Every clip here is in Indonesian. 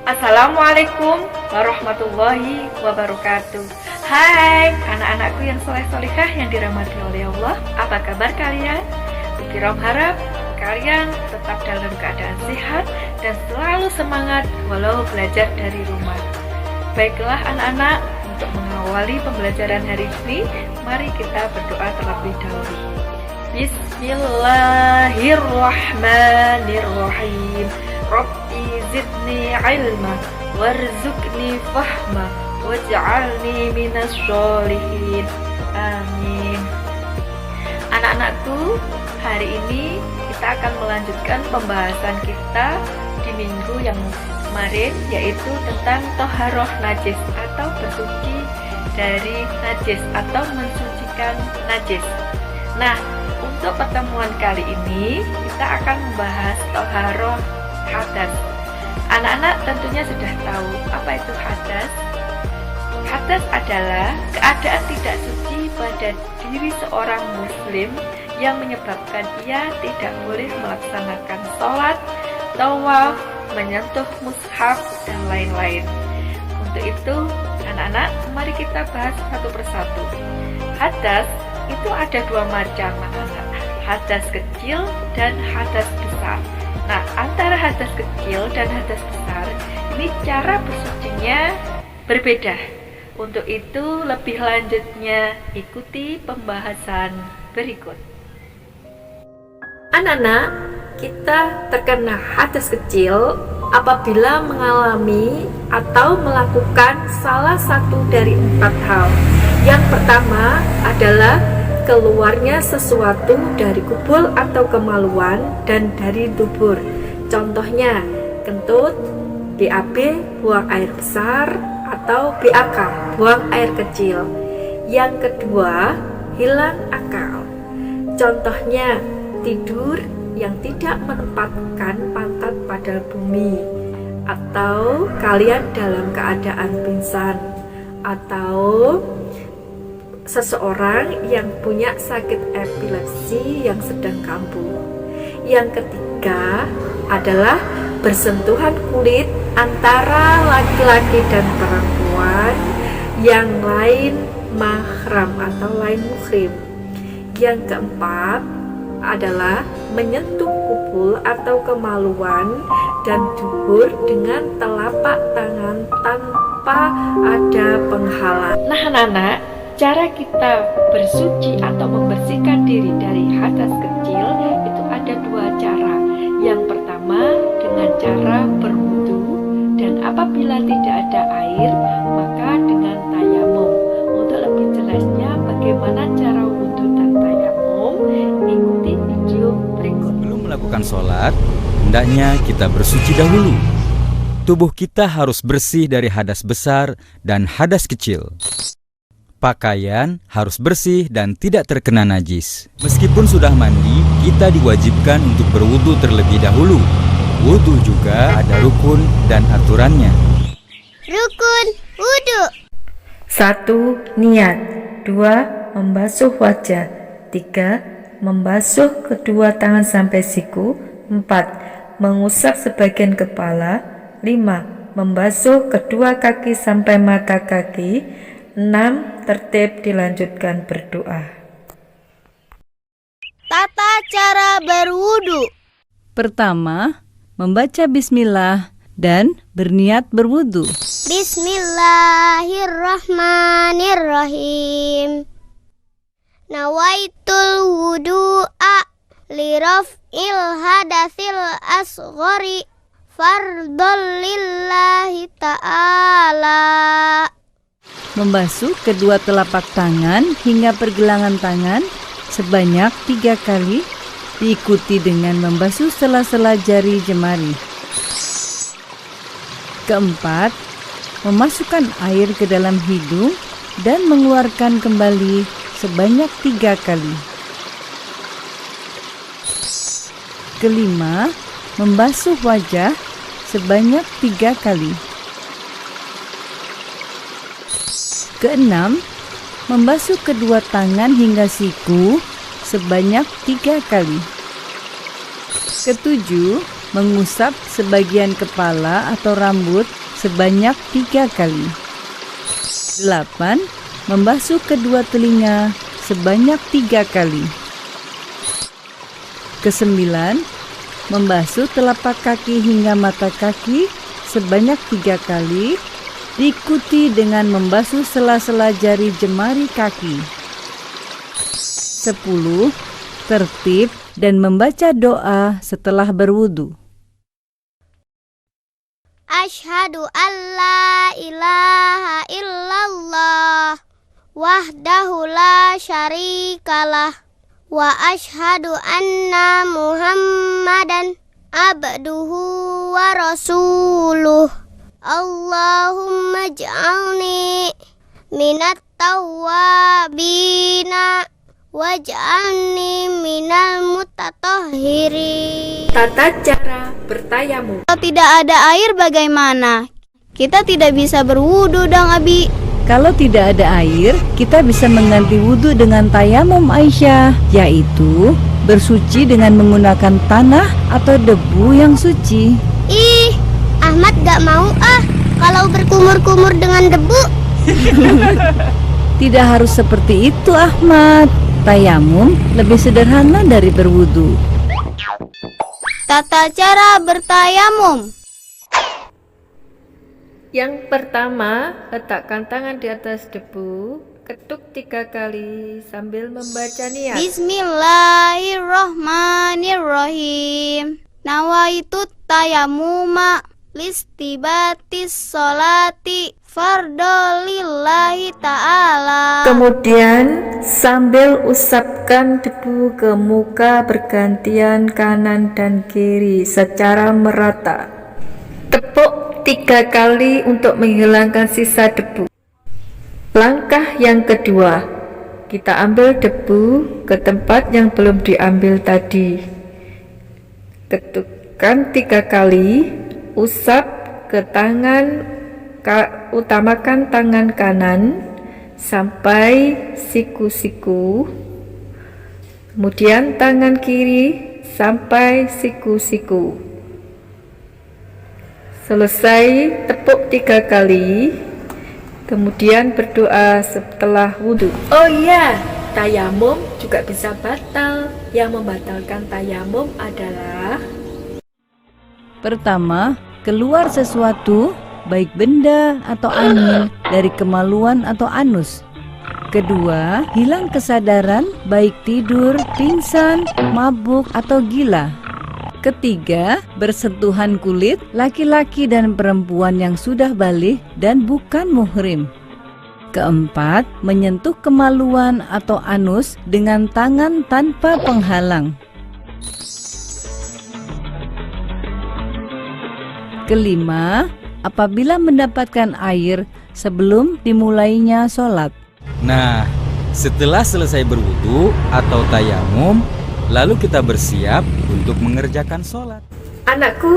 Assalamualaikum warahmatullahi wabarakatuh. Hai anak-anakku yang soleh-solehah yang dirahmati oleh Allah. Apa kabar kalian? Kiram harap kalian tetap dalam keadaan sehat dan selalu semangat walau belajar dari rumah. Baiklah anak-anak, untuk mengawali pembelajaran hari ini, mari kita berdoa terlebih dahulu. Bismillahirrahmanirrahim. Rabbi zidni ilma warzuqni fahma waj'alni minas sholihin. Amin. Anak-anakku, hari ini kita akan melanjutkan pembahasan kita di minggu yang kemarin, yaitu tentang toharoh najis atau bersuci dari najis atau mensucikan najis. Nah, untuk pertemuan kali ini kita akan membahas toharoh hadas. Anak-anak tentunya sudah tahu apa itu hadas. Hadas adalah keadaan tidak suci pada diri seorang muslim yang menyebabkan ia tidak boleh melaksanakan sholat, tawaf, menyentuh mushaf, dan lain-lain. Untuk itu, anak-anak, mari kita bahas satu persatu. Hadas itu ada dua macam, anak-anak. Hadas kecil dan hadas besar. Nah, antara hadas kecil dan hadas besar, ini cara bersucinya berbeda. Untuk itu, lebih lanjutnya ikuti pembahasan berikut. Anak-anak, kita terkena hadas kecil apabila mengalami atau melakukan salah satu dari 4 hal. Yang pertama adalah keluarnya sesuatu dari kubul atau kemaluan dan dari dubur. Contohnya, kentut, BAB, buang air besar, atau BAK, buang air kecil. Yang kedua, hilang akal. Contohnya, tidur yang tidak menempatkan pantat pada bumi, atau kalian dalam keadaan pingsan, atau seseorang yang punya sakit epilepsi yang sedang kambuh. Yang ketiga adalah bersentuhan kulit antara laki-laki dan perempuan yang lain mahram atau lain muhrim. Yang keempat adalah menyentuh kubul atau kemaluan dan dubur dengan telapak tangan tanpa ada penghalang. Nah anak-anak, cara kita bersuci atau membersihkan diri dari hadas kecil itu ada 2 cara. Yang pertama dengan cara berwudu, dan apabila tidak ada air maka dengan tayamum. Untuk lebih jelasnya bagaimana cara wudu dan tayamum, ikuti video berikut. Sebelum melakukan sholat, hendaknya kita bersuci dahulu. Tubuh kita harus bersih dari hadas besar dan hadas kecil. Pakaian harus bersih dan tidak terkena najis. Meskipun sudah mandi, kita diwajibkan untuk berwudu terlebih dahulu. Wudu juga ada rukun dan aturannya. Rukun wudu. 1. Niat. 2. Membasuh wajah. 3. Membasuh kedua tangan sampai siku. 4. Mengusap sebagian kepala. 5. Membasuh kedua kaki sampai mata kaki. 6. Tertib dilanjutkan berdoa. Tata cara berwudu. Pertama, membaca bismillah dan berniat berwudu. Bismillahirrahmanirrahim. Nawaitul wudu'a liraf'il hadasil asghari fardhol lillahi ta'ala. Membasuh kedua telapak tangan hingga pergelangan tangan sebanyak 3 kali, diikuti dengan membasuh sela-sela jari jemari. Keempat, memasukkan air ke dalam hidung dan mengeluarkan kembali sebanyak 3 kali. Kelima, membasuh wajah sebanyak 3 kali. Keenam, membasuh kedua tangan hingga siku sebanyak 3 kali. Ketujuh, mengusap sebagian kepala atau rambut sebanyak 3 kali. 8. Membasuh kedua telinga sebanyak 3 kali. 9. Membasuh telapak kaki hingga mata kaki sebanyak 3 kali, diikuti dengan membasuh sela-sela jari jemari kaki. 10. Tertib dan membaca doa setelah berwudu. Asyhadu an la ilaha illallah wahdahu la syarikalah wa asyhadu anna Muhammadan abduhu wa rasuluh. Allahumma ij'alni minat tawwabina waj'alni minal mutatahhirin. Tata cara bertayamum. Kalau tidak ada air bagaimana? Kita tidak bisa berwudu dong, Abi. Kalau tidak ada air, kita bisa mengganti wudhu dengan tayamum Aisyah, yaitu bersuci dengan menggunakan tanah atau debu yang suci. Ih, Ahmad gak mau kalau berkumur-kumur dengan debu. Tidak harus seperti itu Ahmad. Tayamum lebih sederhana dari berwudu. Tata cara bertayamum. Yang pertama, letakkan tangan di atas debu, ketuk 3 kali sambil membaca niat. Bismillahirrohmanirrohim. Nawaitu tayamuma listibatis sholati fardolillahi ta'ala. Kemudian sambil usapkan debu ke muka bergantian kanan dan kiri secara merata. Tepuk 3 kali untuk menghilangkan sisa debu. Langkah yang kedua, kita ambil debu ke tempat yang belum diambil tadi. Ketukkan 3 kali, usap ke tangan, utamakan tangan kanan sampai siku-siku, kemudian tangan kiri sampai siku-siku. Selesai tepuk 3 kali, kemudian berdoa setelah wudhu. Oh iya, tayamum juga bisa batal. Yang membatalkan tayamum adalah: Pertama, keluar sesuatu, baik benda atau angin, dari kemaluan atau anus. Kedua, hilang kesadaran, baik tidur, pingsan, mabuk, atau gila. Ketiga, bersentuhan kulit laki-laki dan perempuan yang sudah balik dan bukan muhrim. Keempat, menyentuh kemaluan atau anus dengan tangan tanpa penghalang. Kelima, apabila mendapatkan air sebelum dimulainya sholat. Nah, setelah selesai berwudu atau tayamum, lalu kita bersiap untuk mengerjakan sholat. Anakku,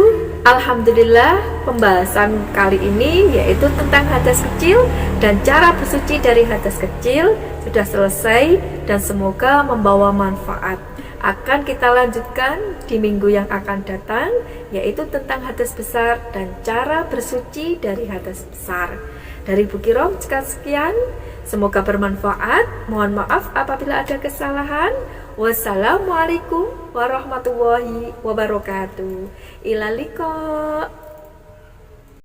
alhamdulillah pembahasan kali ini yaitu tentang hadas kecil dan cara bersuci dari hadas kecil sudah selesai dan semoga membawa manfaat. Akan kita lanjutkan di minggu yang akan datang, yaitu tentang hadas besar dan cara bersuci dari hadas besar. Dari Bu Kirom sekian, semoga bermanfaat. Mohon maaf apabila ada kesalahan. Wassalamualaikum warahmatullahi wabarakatuh. Ila liqa.